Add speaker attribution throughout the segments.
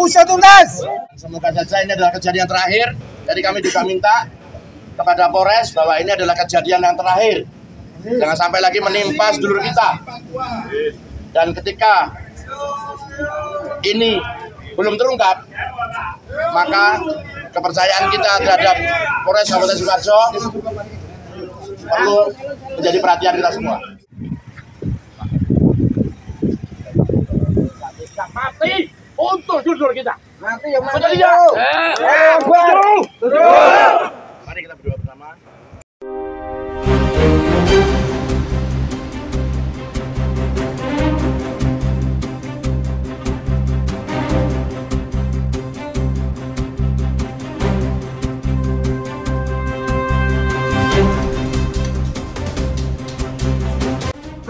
Speaker 1: usut tuntas.
Speaker 2: Semoga saja ini adalah kejadian terakhir. Jadi kami juga minta kepada Polres bahwa ini adalah kejadian yang terakhir. Jangan sampai lagi menimpa sedulur kita. Dan ketika ini belum terungkap, maka kepercayaan kita terhadap Polres Kabupaten Sukoharjo perlu menjadi perhatian kita semua. Mati untuk jujur kita.
Speaker 1: Mati yang mana?
Speaker 2: Mari kita berdoa bersama.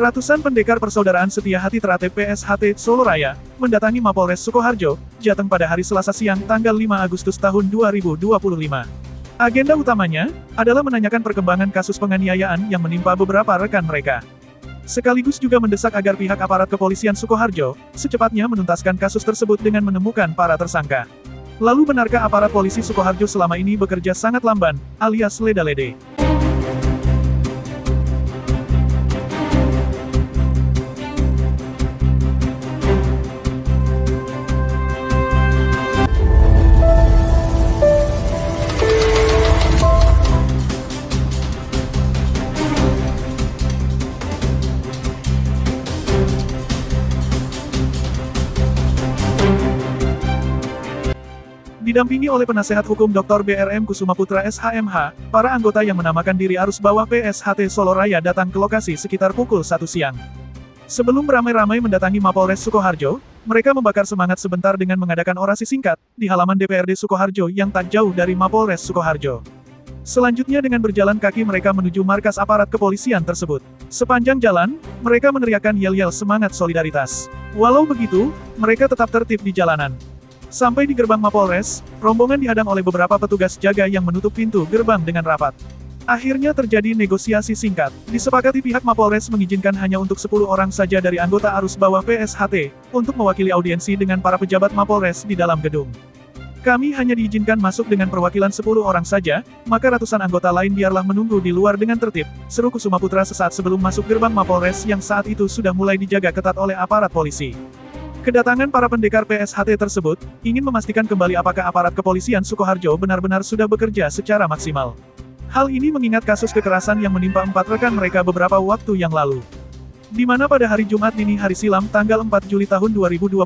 Speaker 3: Ratusan pendekar persaudaraan setia hati Teratep PSHT Solo Raya mendatangi Mapolres Sukoharjo, Jateng pada hari Selasa siang tanggal 5 Agustus tahun 2025. Agenda utamanya adalah menanyakan perkembangan kasus penganiayaan yang menimpa beberapa rekan mereka. Sekaligus juga mendesak agar pihak aparat kepolisian Sukoharjo secepatnya menuntaskan kasus tersebut dengan menemukan para tersangka. Lalu benarkah aparat polisi Sukoharjo selama ini bekerja sangat lamban, alias leda-lede? Didampingi oleh penasehat hukum Dr. BRM Kusuma Putra SHMH, para anggota yang menamakan diri Arus Bawah PSHT Solo Raya datang ke lokasi sekitar pukul 1 siang. Sebelum beramai-ramai mendatangi Mapolres Sukoharjo, mereka membakar semangat sebentar dengan mengadakan orasi singkat di halaman DPRD Sukoharjo yang tak jauh dari Mapolres Sukoharjo. Selanjutnya dengan berjalan kaki mereka menuju markas aparat kepolisian tersebut. Sepanjang jalan, mereka meneriakkan yel-yel semangat solidaritas. Walau begitu, mereka tetap tertib di jalanan. Sampai di gerbang Mapolres, rombongan dihadang oleh beberapa petugas jaga yang menutup pintu gerbang dengan rapat. Akhirnya terjadi negosiasi singkat. Disepakati pihak Mapolres mengizinkan hanya untuk 10 orang saja dari anggota Arus Bawah PSHT, untuk mewakili audiensi dengan para pejabat Mapolres di dalam gedung. Kami hanya diizinkan masuk dengan perwakilan 10 orang saja, maka ratusan anggota lain biarlah menunggu di luar dengan tertib, seru Kusuma Putra sesaat sebelum masuk gerbang Mapolres yang saat itu sudah mulai dijaga ketat oleh aparat polisi. Kedatangan para pendekar PSHT tersebut, ingin memastikan kembali apakah aparat kepolisian Sukoharjo benar-benar sudah bekerja secara maksimal. Hal ini mengingat kasus kekerasan yang menimpa 4 rekan mereka beberapa waktu yang lalu. Di mana pada hari Jumat dini hari silam tanggal 4 Juli tahun 2025,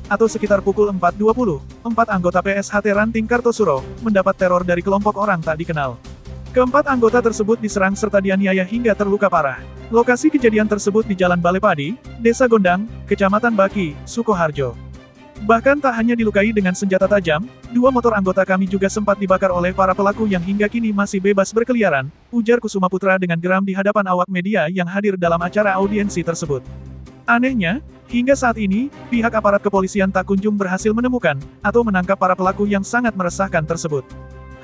Speaker 3: atau sekitar pukul 4.20, 4 anggota PSHT Ranting Kartosuro, mendapat teror dari kelompok orang tak dikenal. Keempat anggota tersebut diserang serta dianiaya hingga terluka parah. Lokasi kejadian tersebut di Jalan Balepadi, Desa Gondang, Kecamatan Baki, Sukoharjo. Bahkan tak hanya dilukai dengan senjata tajam, 2 motor anggota kami juga sempat dibakar oleh para pelaku yang hingga kini masih bebas berkeliaran, ujar Kusuma Putra dengan geram di hadapan awak media yang hadir dalam acara audiensi tersebut. Anehnya, hingga saat ini, pihak aparat kepolisian tak kunjung berhasil menemukan, atau menangkap para pelaku yang sangat meresahkan tersebut.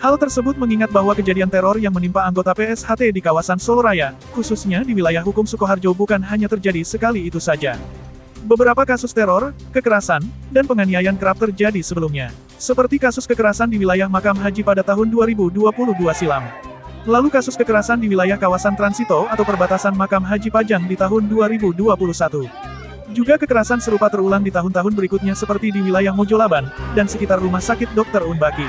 Speaker 3: Hal tersebut mengingat bahwa kejadian teror yang menimpa anggota PSHT di kawasan Solo Raya, khususnya di wilayah hukum Sukoharjo bukan hanya terjadi sekali itu saja. Beberapa kasus teror, kekerasan, dan penganiayaan kerap terjadi sebelumnya. Seperti kasus kekerasan di wilayah Makam Haji pada tahun 2022 silam. Lalu kasus kekerasan di wilayah kawasan Transito atau perbatasan Makam Haji Pajang di tahun 2021. Juga kekerasan serupa terulang di tahun-tahun berikutnya seperti di wilayah Mojolaban, dan sekitar rumah sakit Dr. Unbaki.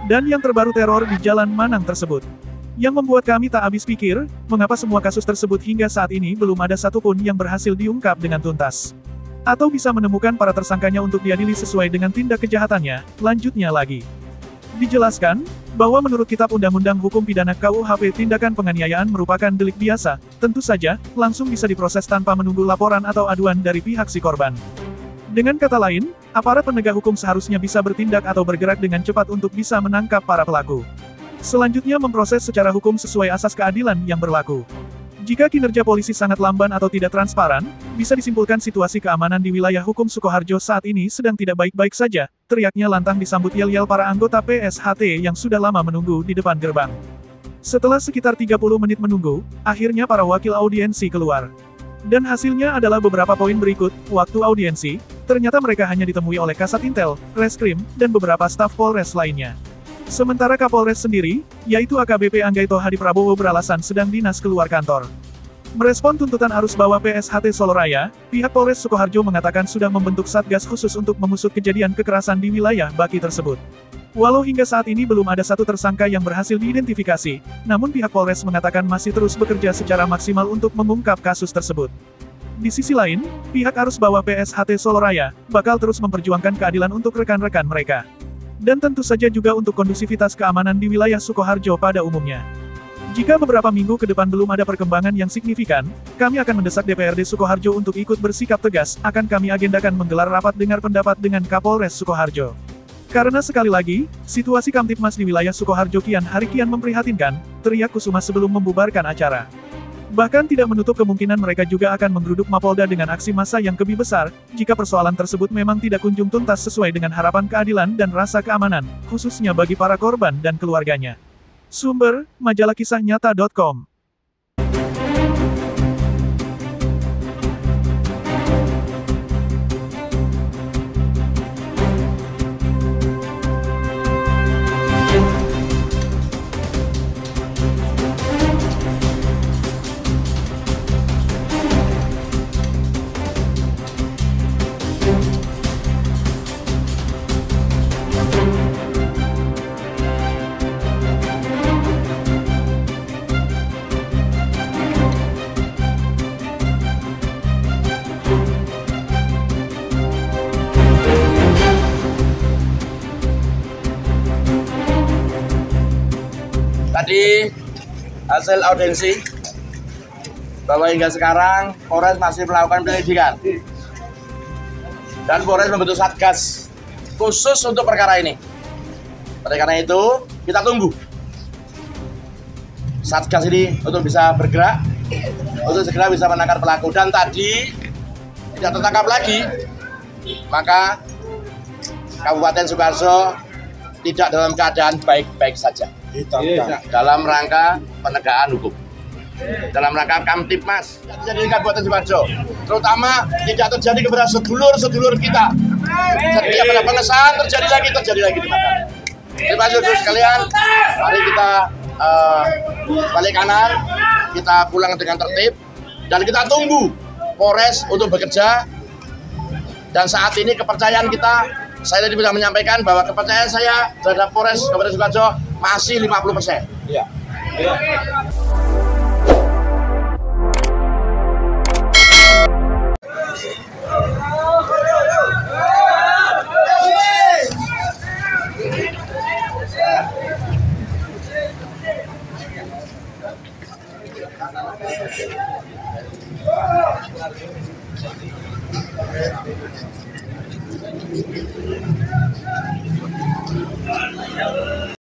Speaker 3: Dan yang terbaru teror di Jalan Manang tersebut. Yang membuat kami tak habis pikir, mengapa semua kasus tersebut hingga saat ini belum ada satupun yang berhasil diungkap dengan tuntas. Atau bisa menemukan para tersangkanya untuk diadili sesuai dengan tindak kejahatannya, lanjutnya lagi. Dijelaskan, bahwa menurut Kitab Undang-Undang Hukum Pidana KUHP tindakan penganiayaan merupakan delik biasa, tentu saja, langsung bisa diproses tanpa menunggu laporan atau aduan dari pihak si korban. Dengan kata lain, aparat penegak hukum seharusnya bisa bertindak atau bergerak dengan cepat untuk bisa menangkap para pelaku. Selanjutnya memproses secara hukum sesuai asas keadilan yang berlaku. Jika kinerja polisi sangat lamban atau tidak transparan, bisa disimpulkan situasi keamanan di wilayah hukum Sukoharjo saat ini sedang tidak baik-baik saja, teriaknya lantang disambut yel-yel para anggota PSHT yang sudah lama menunggu di depan gerbang. Setelah sekitar 30 menit menunggu, akhirnya para wakil audiensi keluar. Dan hasilnya adalah beberapa poin berikut. Waktu audiensi, ternyata mereka hanya ditemui oleh Kasat Intel, Reskrim, dan beberapa staf Polres lainnya. Sementara Kapolres sendiri, yaitu AKBP Anggaito Hadi Prabowo beralasan sedang dinas keluar kantor. Merespon tuntutan arus bawah PSHT Soloraya, pihak Polres Sukoharjo mengatakan sudah membentuk Satgas khusus untuk mengusut kejadian kekerasan di wilayah Baki tersebut. Walau hingga saat ini belum ada satu tersangka yang berhasil diidentifikasi, namun pihak Polres mengatakan masih terus bekerja secara maksimal untuk mengungkap kasus tersebut. Di sisi lain, pihak arus bawah PSHT Soloraya bakal terus memperjuangkan keadilan untuk rekan-rekan mereka. Dan tentu saja juga untuk kondusivitas keamanan di wilayah Sukoharjo pada umumnya. Jika beberapa minggu ke depan belum ada perkembangan yang signifikan, kami akan mendesak DPRD Sukoharjo untuk ikut bersikap tegas. Akan kami agendakan menggelar rapat dengar pendapat dengan Kapolres Sukoharjo. Karena sekali lagi, situasi Kamtibmas di wilayah Sukoharjo kian hari kian memprihatinkan, teriak Kusuma sebelum membubarkan acara. Bahkan tidak menutup kemungkinan mereka juga akan menggeruduk Mapolda dengan aksi massa yang lebih besar, jika persoalan tersebut memang tidak kunjung tuntas sesuai dengan harapan keadilan dan rasa keamanan, khususnya bagi para korban dan keluarganya. Sumber, majalah kisahnyata.com.
Speaker 2: Tadi hasil audiensi bahwa hingga sekarang Polres masih melakukan penyelidikan dan Polres membentuk Satgas khusus untuk perkara ini. Oleh karena itu kita tunggu Satgas ini untuk bisa bergerak, untuk segera bisa menangkap pelaku. Dan tadi tidak tertangkap lagi, maka Kabupaten Sukoharjo tidak dalam keadaan baik-baik saja. Dalam rangka penegakan hukum, dalam rangka Kamtibmas yang terjadi di Kabupaten Sukoharjo, terutama tidak terjadi kepada sedulur-sedulur kita. Setiap ada pengesahan terjadi lagi di mana. Terima kasih sekalian. Mari kita balik kanan, kita pulang dengan tertib, dan kita tunggu Polres untuk bekerja. Dan saat ini kepercayaan kita, saya tadi bisa menyampaikan bahwa kepercayaan saya terhadap Polres Kabupaten Sukoharjo masih 50%. Iya.